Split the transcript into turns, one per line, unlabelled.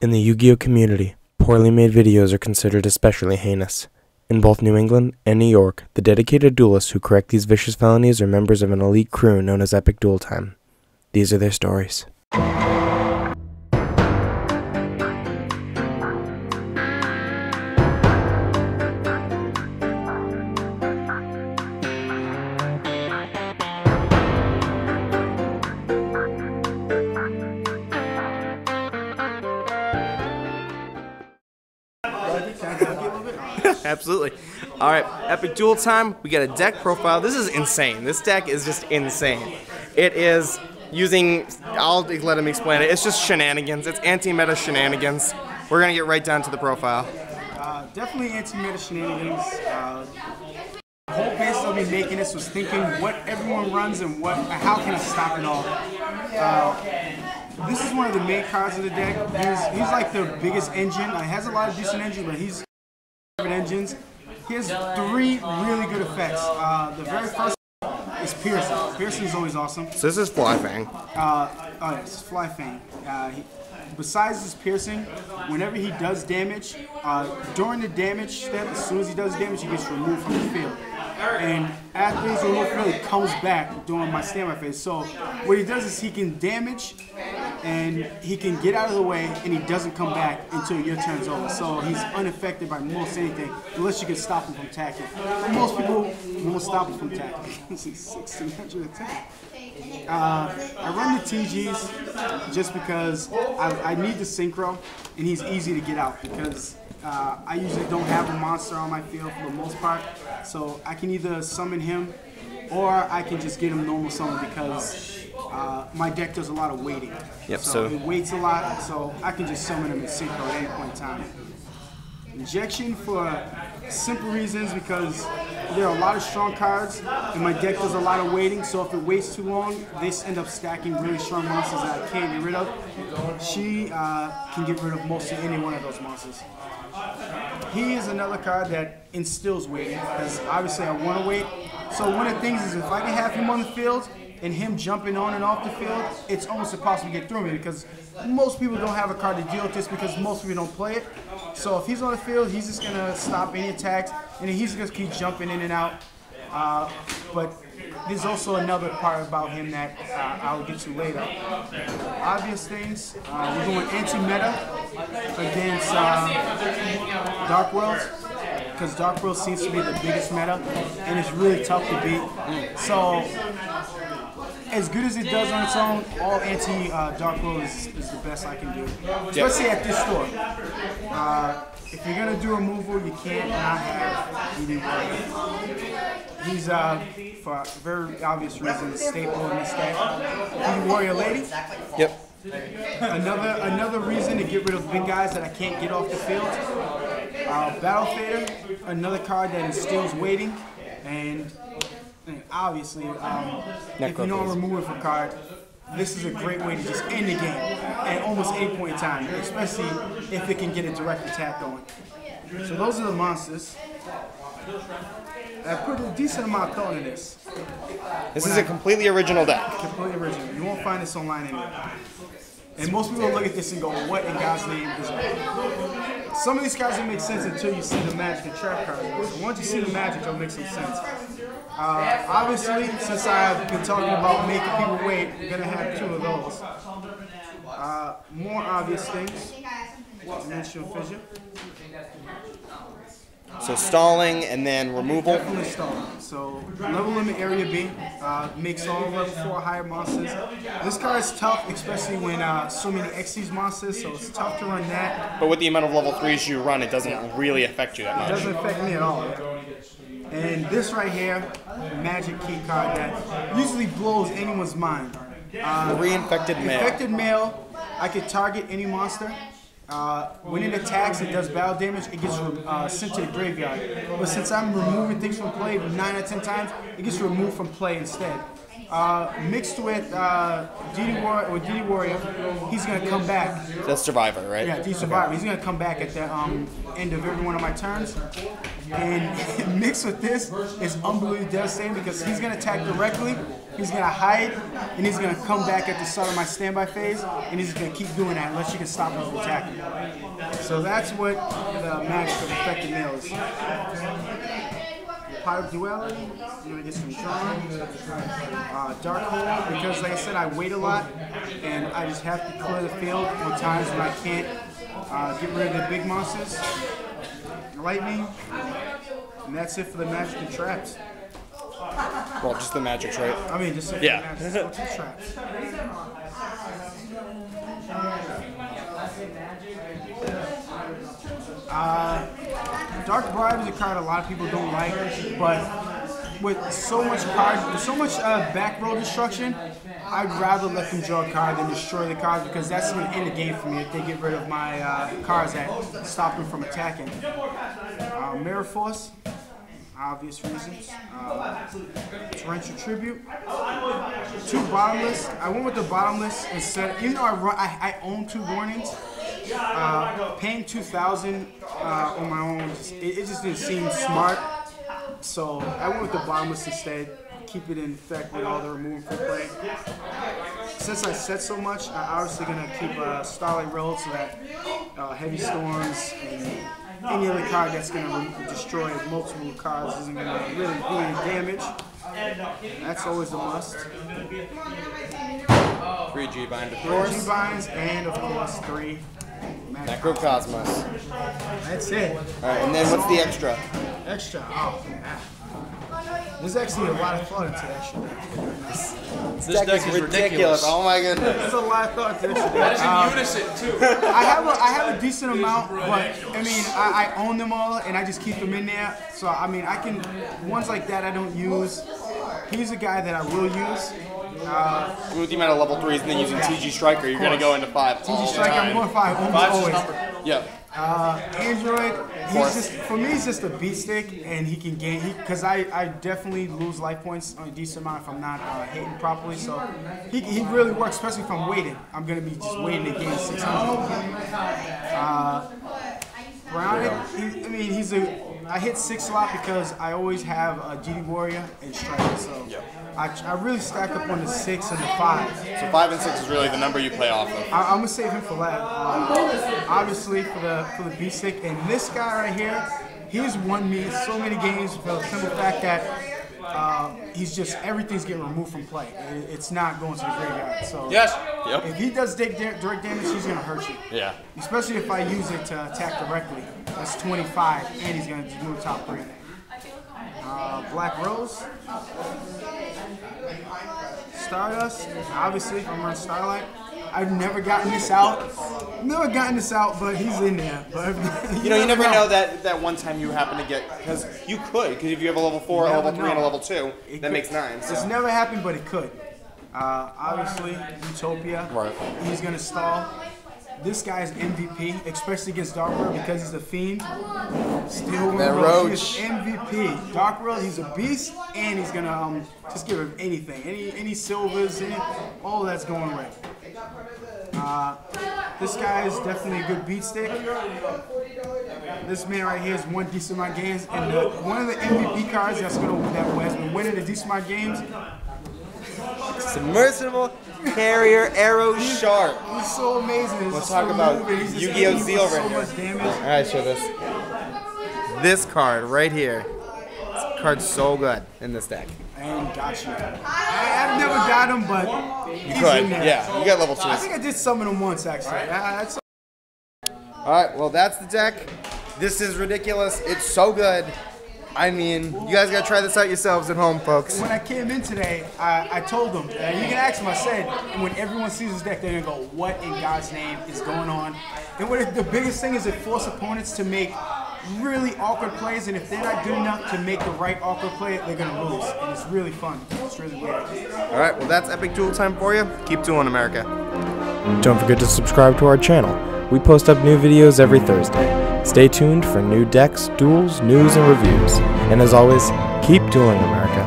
In the Yu-Gi-Oh community, poorly made videos are considered especially heinous. In both New England and New York, the dedicated duelists who correct these vicious felonies are members of an elite crew known as Epic Duel Time. These are their stories.
Absolutely. All right, Epic Duel Time. We got a deck profile. This is insane. This deck is just insane. It is using, I'll let him explain it. It's just shenanigans. It's anti-meta shenanigans. We're going to get right down to the profile.
Definitely anti-meta shenanigans. The whole base of me making this was thinking what everyone runs and how can I stop it all. This is one of the main cards of the deck. He's like the biggest engine. He has a lot of decent engines, but he's engines. He has three really good effects. The very first is Piercing. Piercing is always awesome.
So this is Flyfang.
It's Flyfang. Besides his Piercing, whenever he does damage, during the damage step, as soon as he does damage, he gets removed from the field. And after he's removed from the field, he comes back during my standby phase. So what he does is he can damage and he can get out of the way and he doesn't come back until your turn's over. So he's unaffected by most anything unless you can stop him from attacking. And most people won't stop him from attacking. This is 1600 attack. I run the TGs just because I need the synchro and he's easy to get out because I usually don't have a monster on my field for the most part, so I can either summon him or I can just get him normal summon because my deck does a lot of waiting.
Yep,
so it waits a lot, so I can just summon him in synchro at any point in time. Injection for simple reasons because there are a lot of strong cards and my deck does a lot of waiting, so if it waits too long, they end up stacking really strong monsters that I can't get rid of. She can get rid of most of any one of those monsters. He is another card that instills waiting because obviously I want to wait. So one of the things is if I can have him on the field and him jumping on and off the field, it's almost impossible to get through me because most people don't have a card to deal with this because most people don't play it. So if he's on the field, he's just going to stop any attacks and then he's going to keep jumping in and out. But there's also another part about him that I'll get to later. Obvious things, we're going anti-meta against Dark Worlds because Dark World seems to be the biggest meta and it's really tough to beat. So as good as it does on its own, all anti-Dark World is the best I can do. Especially at this store. If you're going to do removal, you can't not have ED. He's, for very obvious reasons, a staple in this deck. ED Warrior Lady.
Yep.
Another reason to get rid of big guys that I can't get off the field. Battle Fader, another card that instills waiting. And obviously, if you know I'm removing from card, this is a great way to just end the game at almost any point in time, especially if it can get a direct attack going. So those are the monsters. I put a decent amount of thought into this.
This is a completely original deck.
Completely original. You won't find this online anywhere. And most people look at this and go, what in God's name is that? Some of these cards don't make sense until you see the Magic and Trap cards. So once you see the Magic, it'll make some sense. Obviously, since I've been talking about making people wait, we're going to have two of those. More obvious things. Dimensional Fissure.
So stalling and then removal?
Definitely stalling. So level limit area B makes all level 4 higher monsters. This card is tough, especially when so many Xyz monsters, so it's tough to run that.
But with the amount of level 3s you run, it doesn't really affect you that much.
It doesn't affect me at all. And this right here, Magic key card that usually blows anyone's mind.
Reinfected Male.
Infected Male, I could target any monster. When it attacks, it does battle damage, it gets sent to the graveyard. But since I'm removing things from play 9 out of 10 times, it gets removed from play instead. Mixed with DD Warrior, he's going to come back.
That's Survivor, right?
Yeah, DD Survivor. Okay. He's going to come back at the end of every one of my turns. And mixed with this is unbelievably devastating because he's going to attack directly He's gonna hide, and he's gonna come back at the start of my standby phase, and he's gonna keep doing that unless you can stop him from attacking. So that's what the magic of effective nail is. Pot of Duality, I'm gonna get some charm. Dark Hole, because like I said, I wait a lot, and I just have to clear the field on times when I can't get rid of the big monsters. Lightning, and that's it for the magic and traps.
Well, just the magics, right?
I mean, just the
Yeah.
magic and traps. Dark Bribe is a card a lot of people don't like, but with so much back row destruction, I'd rather let them draw a card than destroy the cards, because that's going to end the game for me if they get rid of my cards that stop them from attacking. Mirror Force, obvious reasons. Torrential Tribute. 2 Bottomless. I went with the Bottomless instead. Even though I own 2 warnings, paying 2,000 on my own, it just didn't seem smart. So I went with the Bottomless instead. Keep it in effect with all the removal from play. Since I said so much, I'm obviously going to keep Starlight Road so that Heavy Storms and any other card that's going to destroy multiple cards isn't going to really do any damage. That's always a must.
3 G-Bind, of
3
course.
G-Binds, and of course 3
Necrocosmos.
That's it.
Alright, and then what's the extra?
Extra. Oh, man. There's actually a lot of thought into that shit.
This deck is ridiculous.
Oh my goodness.
There's a lot of thought into this shit.
That is in unison, too.
I have a decent amount, but I mean, I own them all, and I just keep them in there. So I mean, I can ones like that I don't use. He's a guy that I will use.
With the amount of level 3s and then using TG Striker, you're going to go into 5.
TG Striker, I'm going 5 always.
Yep.
Android, he's just a beat stick, and he can gain, because I definitely lose life points on a decent amount if I'm not hitting properly, so he really works, especially if I'm waiting. I'm going to be just waiting to gain 600. Grounded, I hit 6 slot because I always have a GD Warrior and Striker, so I really stack up on the 6 and the 5.
So 5 and 6 is really the number you play off of.
I'm gonna save him for last. Obviously for the B stick, and this guy right here, he's won me so many games for the simple fact that he's just everything's getting removed from play. It's not going to the graveyard. So if he does direct damage, he's gonna hurt you.
Yeah.
Especially if I use it to attack directly. That's 25, and he's gonna do the top 3. Black Rose. Stardust, obviously, if I'm running Starlight. I've never gotten this out. But he's in there. But
you never know that one time you happen to get, because you could, because if you have a level 4, a level 3, and a level 2, that makes 9. So.
It's never happened, but it could. Obviously, Utopia.
Right.
He's gonna stall. This guy's MVP, especially against Dark World because he's a fiend. Still Roach. MVP. Dark World, he's a beast, and he's gonna just give him anything, any silvers, all of that's going away. This guy is definitely a good beat stick. This man right here has won decent amount of games, and one of the MVP cards that has been winning a decent amount of games.
Submersible Carrier Arrow Shark.
He's so amazing.
Let's talk about Yu-Gi-Oh! Zeal right here. Alright, show this. This card right here. This card's so good in this deck.
And got you. I've never got him, but
you could. Yeah, you got level 2.
I think I did summon him once, actually.
Alright, well that's the deck. This is ridiculous. It's so good. I mean, you guys gotta try this out yourselves at home, folks.
When I came in today, I told them, you can ask them, I said, when everyone sees this deck, they're gonna go, what in God's name is going on? And the biggest thing is it forces opponents to make really awkward plays, and if they're not good enough to make the right awkward play, they're gonna lose. And it's really fun. It's really weird.
Alright, well that's Epic Duel Time for you. Keep dueling, America.
Don't forget to subscribe to our channel. We post up new videos every Thursday. Stay tuned for new decks, duels, news, and reviews. And as always, keep dueling, America.